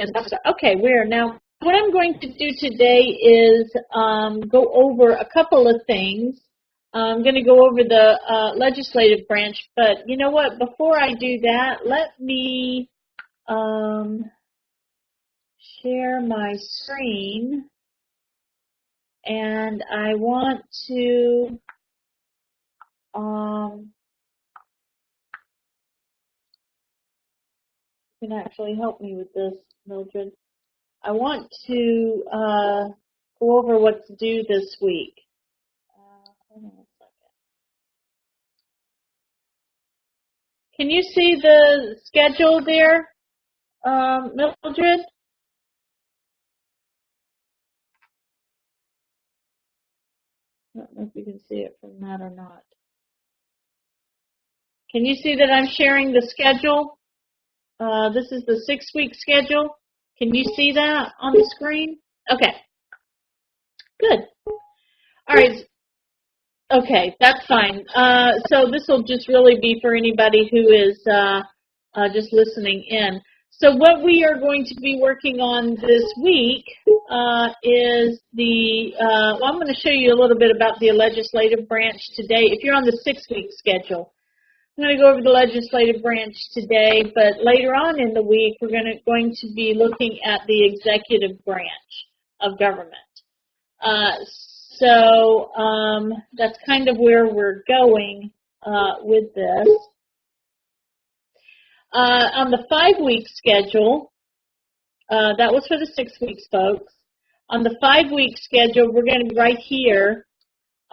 Okay, we're now. What I'm going to do today is go over a couple of things. I'm going to go over the legislative branch, but you know what? Before I do that, let me share my screen, and I want to you can actually help me with this, Mildred. I want to go over what's due this week. Hold on a second. Can you see the schedule there, Mildred? I don't know if you can see it from that or not. Can you see that I'm sharing the schedule? This is the 6-week schedule. Can you see that on the screen? Okay. Good. All right. Okay, that's fine. So this will just really be for anybody who is just listening in. So what we are going to be working on this week is well, I'm going to show you a little bit about the legislative branch today. If you're on the 6-week schedule, I'm going to go over the legislative branch today, but later on in the week, we're going to be looking at the executive branch of government. So that's kind of where we're going with this. On the 5-week schedule, that was for the 6 weeks, folks. On the 5-week schedule, we're going to right here,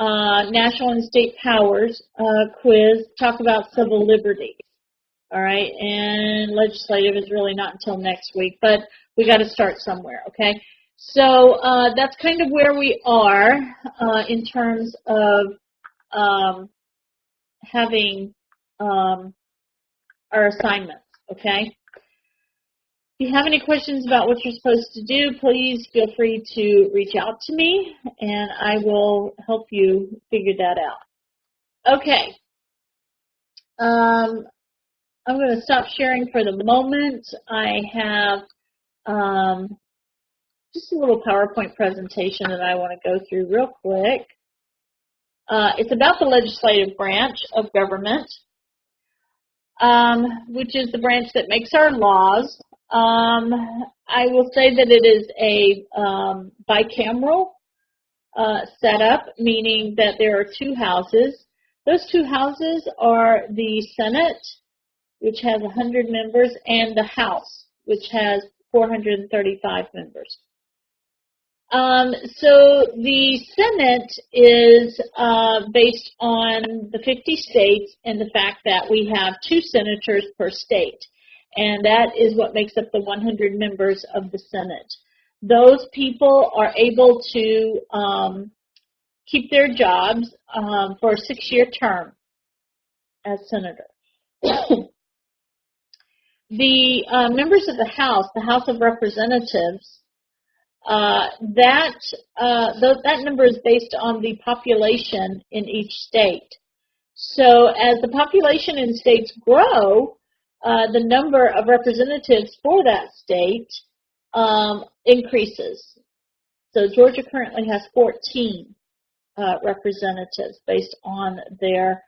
national and state powers quiz, talk about civil liberties. All right, and legislative is really not until next week, but we got to start somewhere, okay? So that's kind of where we are in terms of having our assignments, okay? If you have any questions about what you're supposed to do, please feel free to reach out to me, and I will help you figure that out. Okay. I'm going to stop sharing for the moment. I have just a little PowerPoint presentation that I want to go through real quick. It's about the legislative branch of government, which is the branch that makes our laws. I will say that it is a bicameral setup, meaning that there are 2 houses. Those 2 houses are the Senate, which has 100 members, and the House, which has 435 members. So the Senate is based on the 50 states and the fact that we have 2 senators per state. And that is what makes up the 100 members of the Senate. Those people are able to keep their jobs for a 6-year term as senator. The members of the House of Representatives, that number is based on the population in each state. So as the population in states grow, the number of representatives for that state increases. So Georgia currently has 14 representatives based on their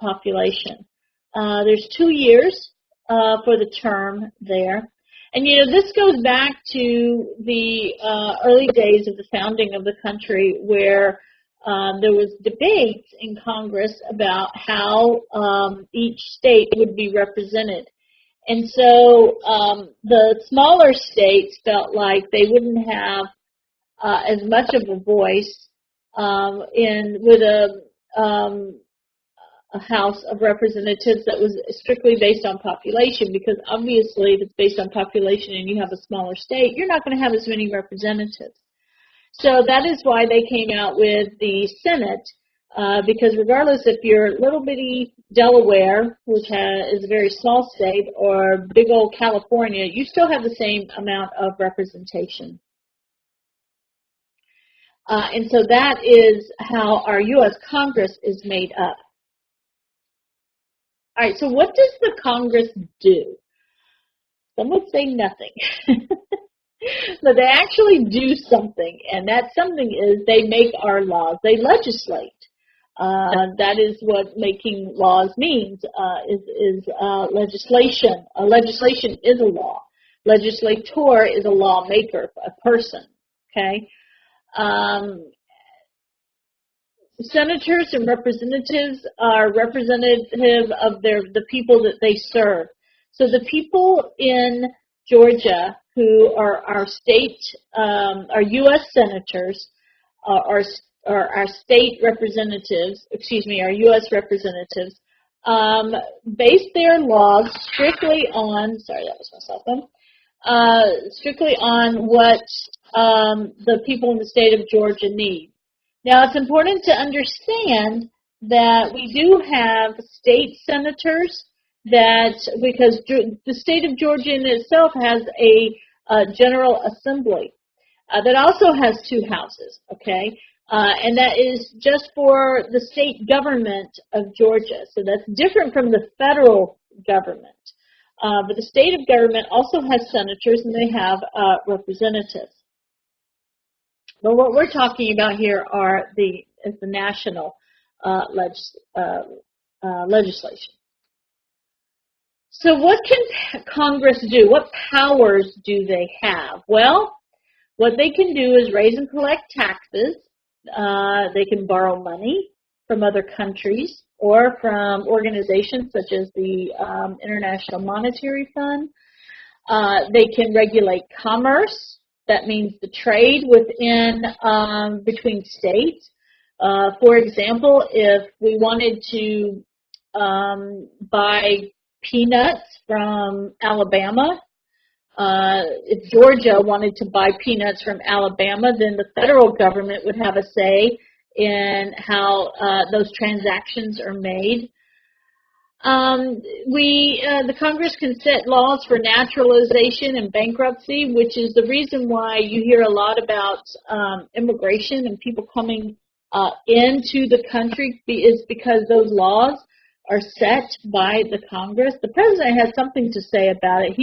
population. There's 2 years for the term there. And, you know, this goes back to the early days of the founding of the country where there was debates in Congress about how each state would be represented. And so the smaller states felt like they wouldn't have as much of a voice with a House of Representatives that was strictly based on population, because obviously if it's based on population and you have a smaller state, you're not going to have as many representatives. So that is why they came out with the Senate, because regardless if you're little bitty Delaware, which is a very small state, or big old California, you still have the same amount of representation. And so that is how our U.S. Congress is made up. All right, so what does the Congress do? Some would say nothing. But they actually do something, and that something is they make our laws. They legislate. That is what making laws means, is legislation. Legislation is a law. Legislator is a lawmaker, a person, okay? Senators and representatives are representative of the people that they serve. So the people in Georgia who are our state, our U.S. senators, are our state representatives, our U.S. representatives, base their laws strictly on, sorry, that was my cell phone, strictly on what the people in the state of Georgia need. Now, it's important to understand that we do have state senators because the state of Georgia in itself has a General Assembly that also has 2 houses, okay? And that is just for the state government of Georgia. So that's different from the federal government. But the state of government also has senators and they have representatives. But what we're talking about here is the national legislation. So what can Congress do? What powers do they have? Well, what they can do is raise and collect taxes. They can borrow money from other countries or from organizations such as the International Monetary Fund. They can regulate commerce. That means the trade within between states. For example, if we wanted to buy peanuts from Alabama, if Georgia wanted to buy peanuts from Alabama, then the federal government would have a say in how those transactions are made. The Congress can set laws for naturalization and bankruptcy, which is the reason why you hear a lot about immigration and people coming into the country is because those laws are set by the Congress. The president has something to say about it.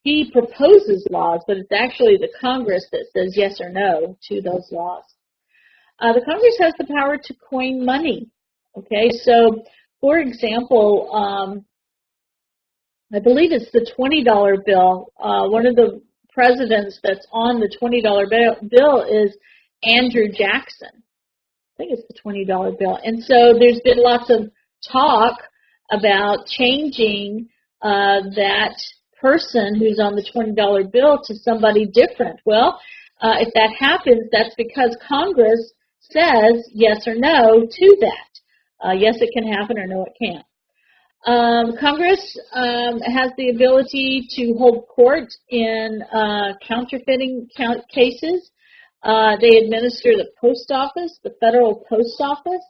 He proposes laws, but it's actually the Congress that says yes or no to those laws. The Congress has the power to coin money. Okay, so for example, I believe it's the $20 bill. One of the presidents that's on the $20 bill is Andrew Jackson. I think it's the $20 bill. And so there's been lots of talk about changing that person who's on the $20 bill to somebody different. Well, if that happens, that's because Congress says yes or no to that. Yes, it can happen, or no, it can't. Congress has the ability to hold court in counterfeiting cases. They administer the post office, the federal post office.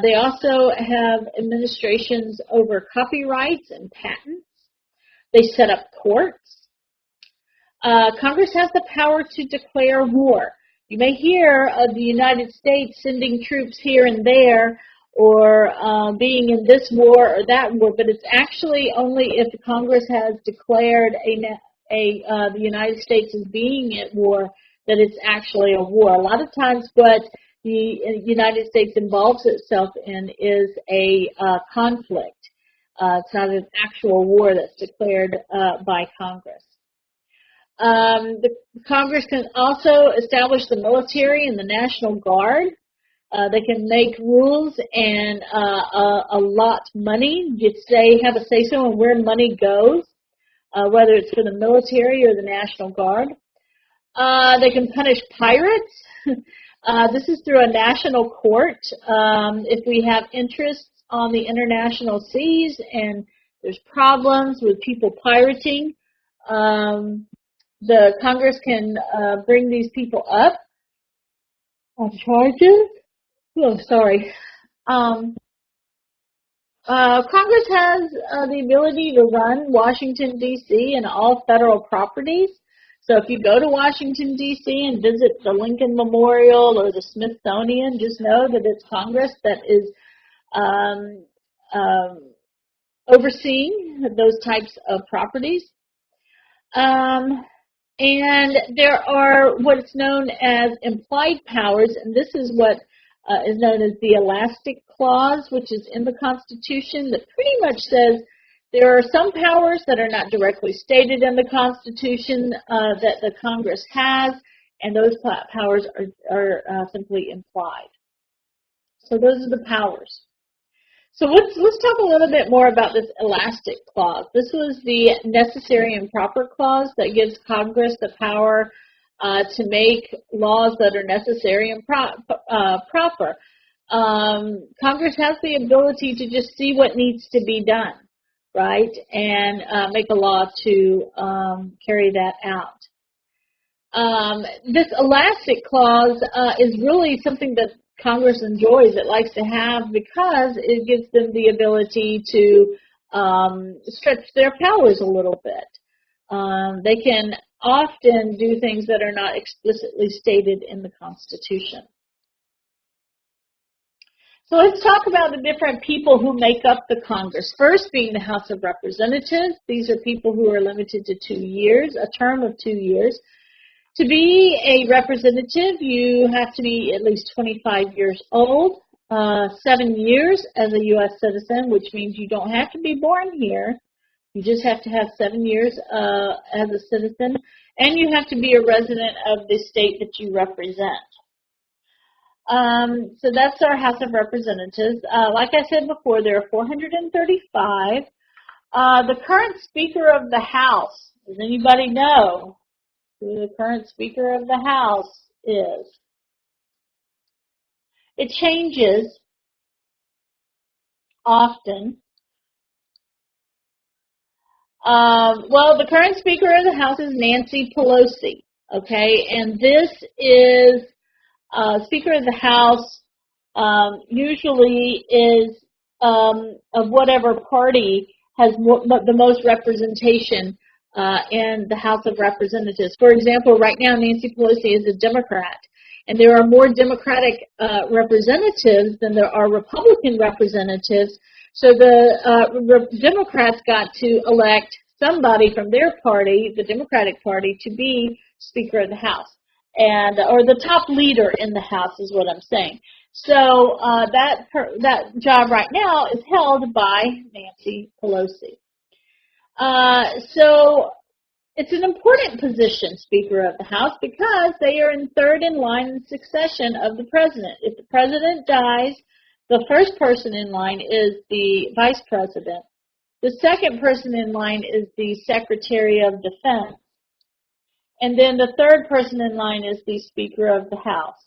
They also have administrations over copyrights and patents. They set up courts. Congress has the power to declare war. You may hear of the United States sending troops here and there, or being in this war or that war, but it's actually only if Congress has declared the United States as being at war that it's actually a war. A lot of times what the United States involves itself in is a conflict. It's not an actual war that's declared by Congress. The Congress can also establish the military and the National Guard. They can make rules and allot money. Have a say-so on where money goes, whether it's for the military or the National Guard. They can punish pirates. This is through a national court. If we have interests on the international seas and there's problems with people pirating, the Congress can bring these people up on charges. Oh, sorry. Congress has the ability to run Washington, D.C. and all federal properties. So if you go to Washington, D.C. and visit the Lincoln Memorial or the Smithsonian, just know that it's Congress that is overseeing those types of properties. And there are what's known as implied powers, and this is what is known as the elastic clause, which is in the Constitution, that pretty much says there are some powers that are not directly stated in the Constitution that the Congress has, and those powers are simply implied. So those are the powers. So let's talk a little bit more about this elastic clause. This was the necessary and proper clause that gives Congress the power to make laws that are necessary and proper. Congress has the ability to just see what needs to be done, right, and make a law to carry that out. This elastic clause is really something that Congress enjoys, it likes to have, because it gives them the ability to stretch their powers a little bit. They can often do things that are not explicitly stated in the Constitution. So let's talk about the different people who make up the Congress. First being the House of Representatives. These are people who are limited to 2 years, a term of 2 years. To be a representative, you have to be at least 25 years old, 7 years as a U.S. citizen, which means you don't have to be born here. You just have to have 7 years as a citizen, and you have to be a resident of the state that you represent. So that's our House of Representatives. Like I said before, there are 435. The current Speaker of the House, does anybody know who the current Speaker of the House is? It changes often. Well, the current Speaker of the House is Nancy Pelosi, okay? And this is Speaker of the House usually is of whatever party has the most representation in the House of Representatives. For example, right now Nancy Pelosi is a Democrat, and there are more Democratic representatives than there are Republican representatives. So the Democrats got to elect somebody from their party, the Democratic Party, to be Speaker of the House, and or the top leader in the House is what I'm saying. So that job right now is held by Nancy Pelosi. So it's an important position, Speaker of the House, because they are in third in line in succession of the President. If the President dies, the first person in line is the Vice President. The second person in line is the Secretary of Defense. And then the third person in line is the Speaker of the House.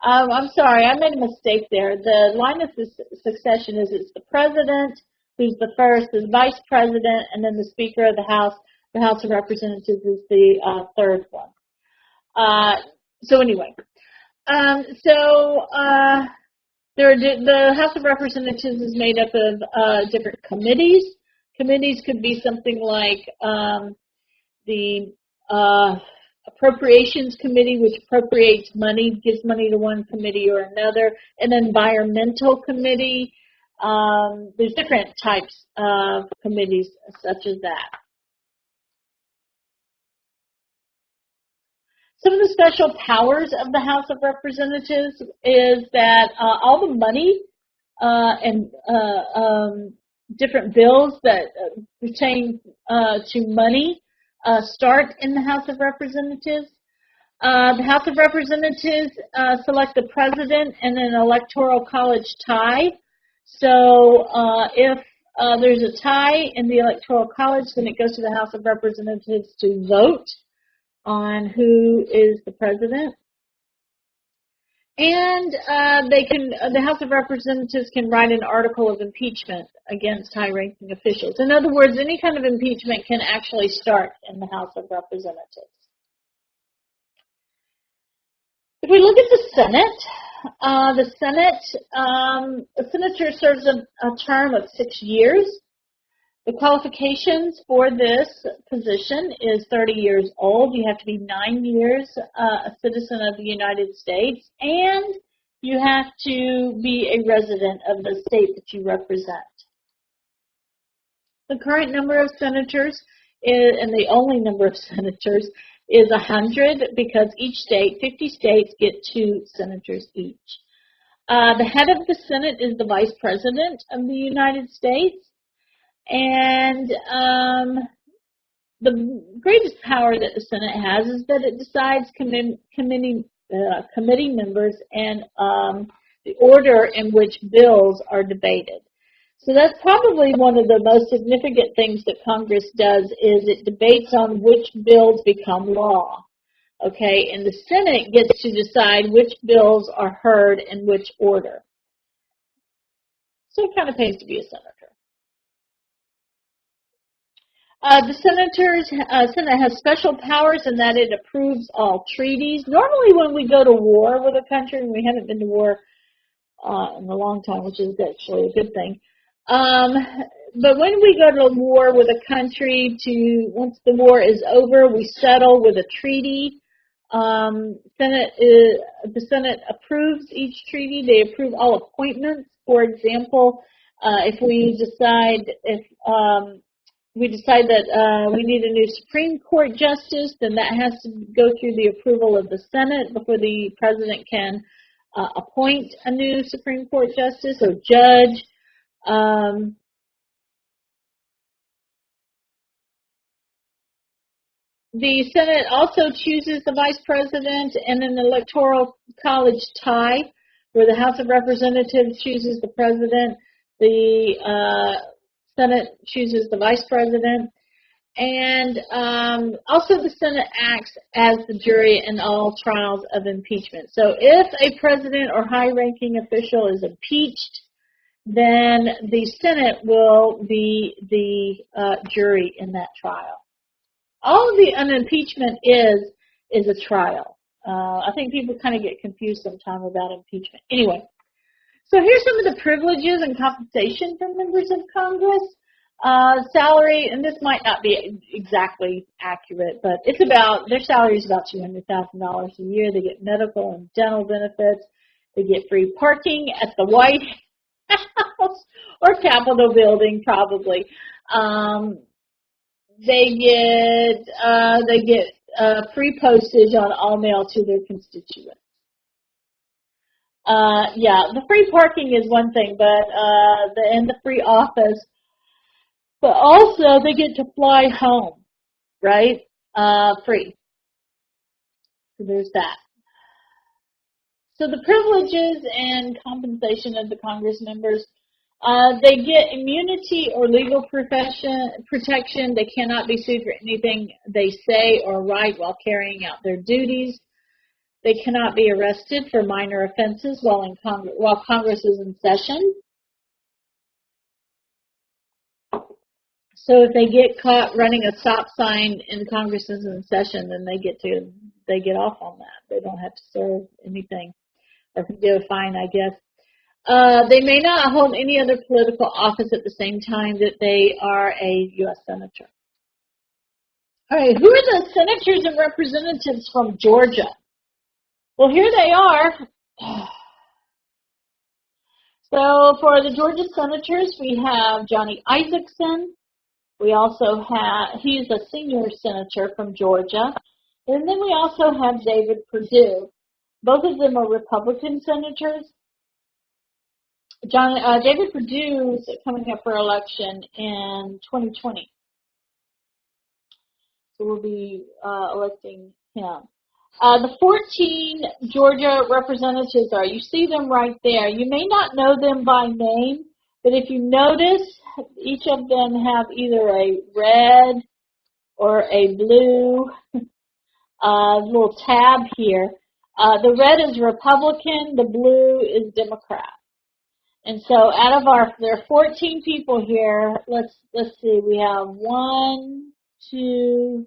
I'm sorry, I made a mistake there. The line of succession is it's the President, who's the first, the Vice President, and then the Speaker of the House of Representatives is the third one. So anyway, the House of Representatives is made up of different committees. Committees could be something like the Appropriations Committee, which appropriates money, gives money to one committee or another, an Environmental Committee. There's different types of committees such as that. Some of the special powers of the House of Representatives is that all the money and different bills that pertain to money start in the House of Representatives. The House of Representatives select the President in an electoral college tie. So if there's a tie in the electoral college, then it goes to the House of Representatives to vote on who is the president. And the House of Representatives can write an article of impeachment against high-ranking officials. In other words, any kind of impeachment can actually start in the House of Representatives. If we look at the Senate, a senator serves a term of 6 years. The qualifications for this position is 30 years old. You have to be 9 years a citizen of the United States, and you have to be a resident of the state that you represent. The current number of senators and the only number of senators is 100 because each state, 50 states, get 2 senators each. The head of the Senate is the Vice President of the United States. And the greatest power that the Senate has is that it decides committee members and the order in which bills are debated. So that's probably one of the most significant things that Congress does is it debates on which bills become law. Okay, and the Senate gets to decide which bills are heard in which order. So it kind of pays to be a senator. The Senate has special powers in that it approves all treaties. Normally when we go to war with a country, and we haven't been to war in a long time, which is actually a good thing, but when we go to war with a country, once the war is over, we settle with a treaty. The Senate approves each treaty. They approve all appointments. For example, if we decide that we need a new Supreme Court justice, then that has to go through the approval of the Senate before the president can appoint a new Supreme Court justice or judge. The Senate also chooses the vice president in an electoral college tie, where the House of Representatives chooses the president, the Senate chooses the vice president, and also the Senate acts as the jury in all trials of impeachment. So if a president or high-ranking official is impeached, then the Senate will be the jury in that trial. All of an impeachment is a trial. I think people kind of get confused sometimes about impeachment. Anyway, so here's some of the privileges and compensation for members of Congress. Salary, and this might not be exactly accurate, but their salary is about $200,000 a year. They get medical and dental benefits. They get free parking at the White House or Capitol building, probably. They get free postage on all mail to their constituents. The free parking is one thing, but and the free office, but also they get to fly home, right? Free. So there's that. So the privileges and compensation of the Congress members. They get immunity or legal protection. They cannot be sued for anything they say or write while carrying out their duties. They cannot be arrested for minor offenses while Congress is in session. So if they get caught running a stop sign in Congress is in session, then they get off on that. They don't have to serve anything or do a fine, I guess. They may not hold any other political office at the same time that they are a U.S. Senator. All right, who are the senators and representatives from Georgia? Well, here they are. So for the Georgia senators, we have Johnny Isakson. We also he's a senior senator from Georgia. And then we also have David Perdue. Both of them are Republican senators. David Perdue is coming up for election in 2020. So we'll be electing him. The 14 Georgia representatives you see them right there. You may not know them by name, but if you notice, each of them have either a red or a blue little tab here. The red is Republican, the blue is Democrat. And so out of there are 14 people here. Let's see. We have 1, 2,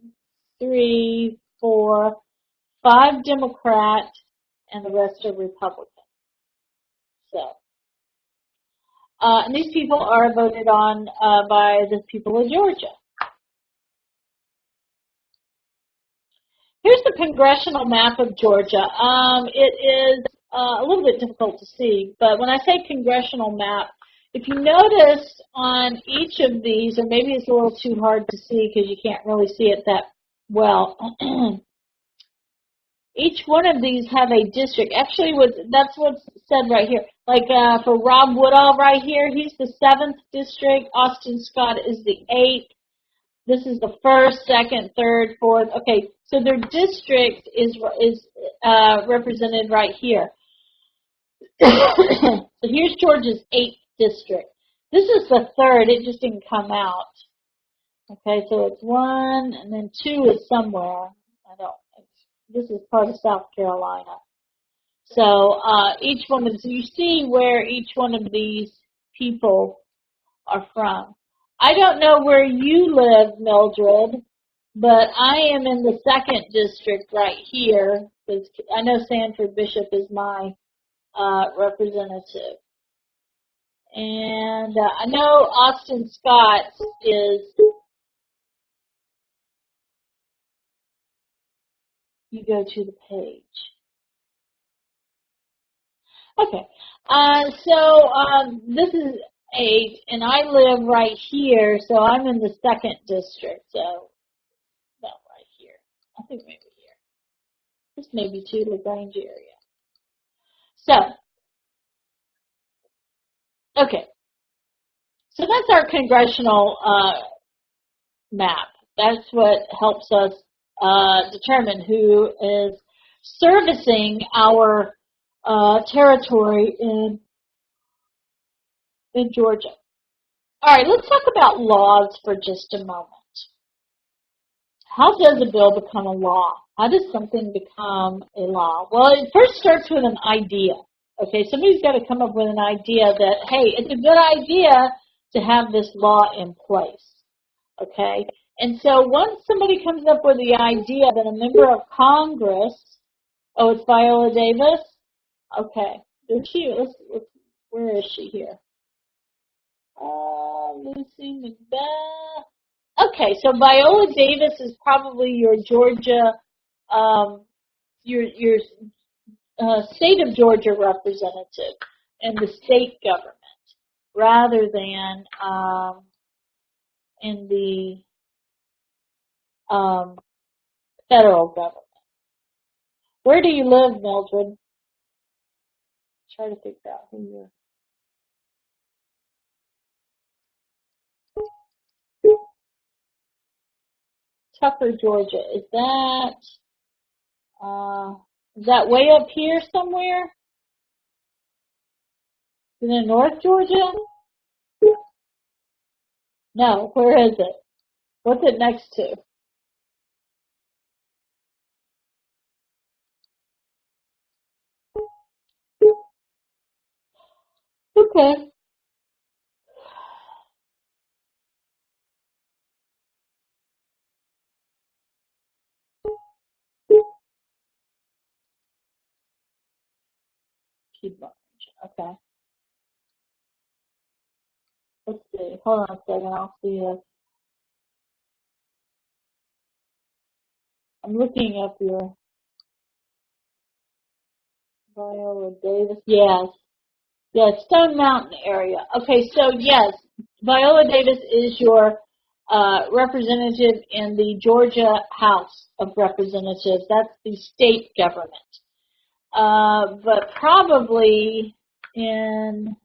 3, 4, 5 Democrat, and the rest are Republican. So And these people are voted on by the people of Georgia. Here's the congressional map of Georgia. It is a little bit difficult to see, but when I say congressional map, if you notice on each of these, or maybe it's a little too hard to see because you can't really see it that well, each one of these have a district. Actually, that's what's said right here. Like for Rob Woodall right here, he's the 7th district. Austin Scott is the 8th. This is the 1st, 2nd, 3rd, 4th. Okay, so their district is represented right here. So here's Georgia's 8th district. This is the 3rd. It just didn't come out. Okay, so it's 1, and then 2 is somewhere. This is part of South Carolina. So each one of, so you see where each one of these people are from. I don't know where you live, Mildred, but I am in the 2nd district right here, because I know Sanford Bishop is my representative. And I know Austin Scott is, you go to the page. Okay, this is 8, and I live right here, so I'm in the 2nd district, so about right here. I think maybe here. This may be too LaGrange area. So, okay. So that's our congressional map. That's what helps us determine who is servicing our territory in Georgia. All right, let's talk about laws for just a moment. How does a bill become a law? How does something become a law? Well, it first starts with an idea. Okay, somebody's got to come up with an idea that, hey, it's a good idea to have this law in place. Okay, and so once somebody comes up with the idea that a member of Congress, oh, it's Viola Davis? Okay, there she is. Where is she here? Lucy Macbeth. Okay, so Viola Davis is probably your Georgia, your state of Georgia representative in the state government, rather than in the federal government. Where do you live, Mildred? Try to figure out who you're. Tucker, Georgia. Is that way up here somewhere? Is it North Georgia? No, where is it? What's it next to? Okay. Okay. Let's see. Hold on a second. I'll see if I'm looking up your Viola Davis. Yes. Yes, Stone Mountain area. Okay, so yes, Viola Davis is your representative in the Georgia House of Representatives. That's the state government. But probably in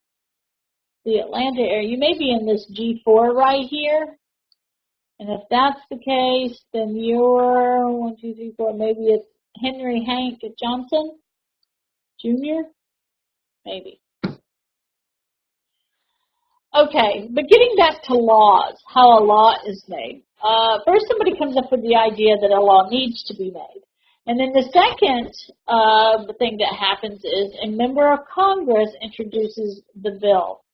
the Atlanta area, you may be in this G4 right here. And if that's the case, then you're 1, 2, 3, 4. Maybe it's Henry Hank Johnson Jr. Maybe. Okay, but getting back to laws, how a law is made. First, somebody comes up with the idea that a law needs to be made. And then the second thing that happens is a member of Congress introduces the bill.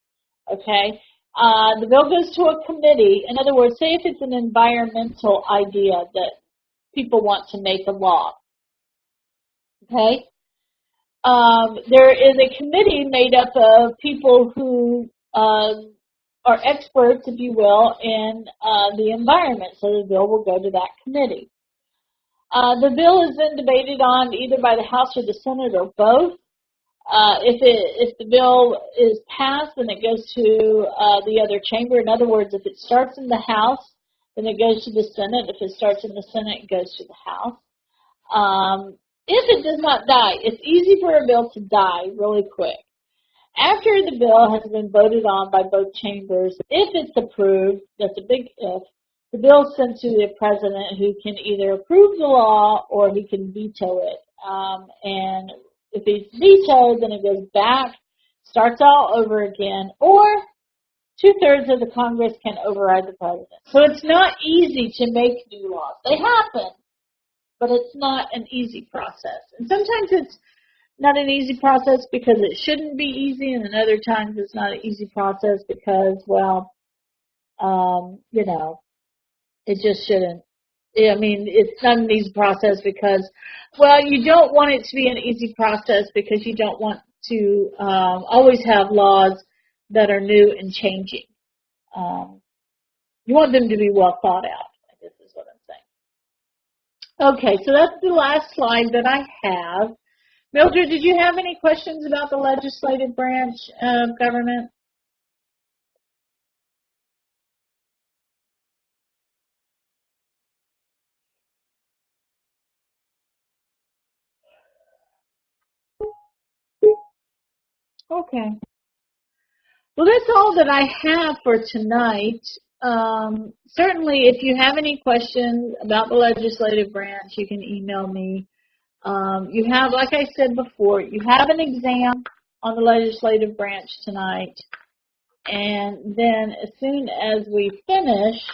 Okay? The bill goes to a committee. In other words, say if it's an environmental idea that people want to make a law. Okay? There is a committee made up of people who are experts, if you will, in the environment. So the bill will go to that committee. The bill is then debated on either by the House or the Senate or both. If the bill is passed, then it goes to the other chamber. In other words, if it starts in the House, then it goes to the Senate. If it starts in the Senate, it goes to the House. If it does not die, it's easy for a bill to die really quick. After the bill has been voted on by both chambers, if it's approved, that's a big if, the bill is sent to the president, who can either approve the law or he can veto it. And if it's vetoed, then it goes back, starts all over again, or 2/3 of the Congress can override the president. So it's not easy to make new laws. They happen, but it's not an easy process. And sometimes it's not an easy process because it shouldn't be easy, and then other times it's not an easy process because, well, it just shouldn't. I mean, it's not an easy process because, well, you don't want it to be an easy process because you don't want to always have laws that are new and changing. You want them to be well thought out, I guess is what I'm saying. Okay, so that's the last slide that I have. Mildred, did you have any questions about the legislative branch of government? Okay. Well, that's all that I have for tonight. Certainly, if you have any questions about the legislative branch, you can email me. You have, like I said before, you have an exam on the legislative branch tonight. And then as soon as we finish,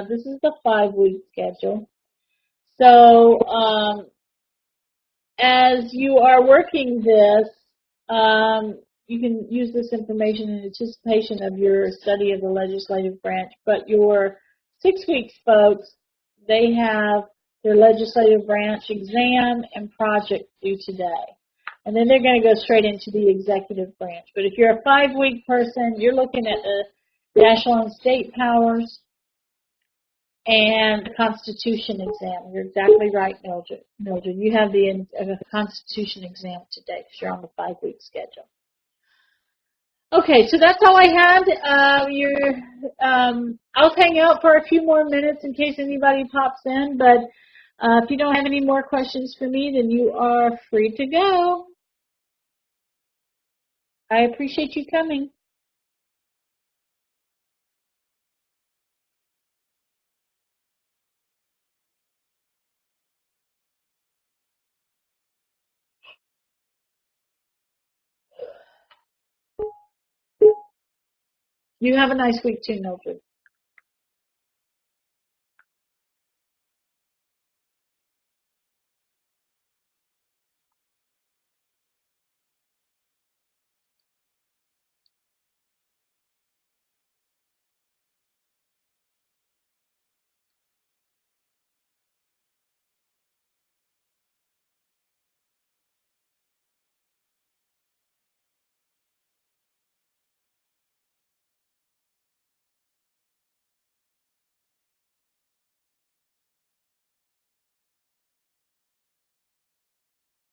this is the 5-week schedule. So as you are working this, you can use this information in anticipation of your study of the legislative branch. But your 6 weeks, folks, they have their legislative branch exam and project due today. And then they're going to go straight into the executive branch. But if you're a 5-week person, you're looking at the national and state powers and the Constitution exam. You're exactly right, Mildred. You have the Constitution exam today because you're on the 5-week schedule. Okay, so that's all I had. I'll hang out for a few more minutes in case anybody pops in, but if you don't have any more questions for me, then you are free to go. I appreciate you coming. You have a nice week too, Mildred.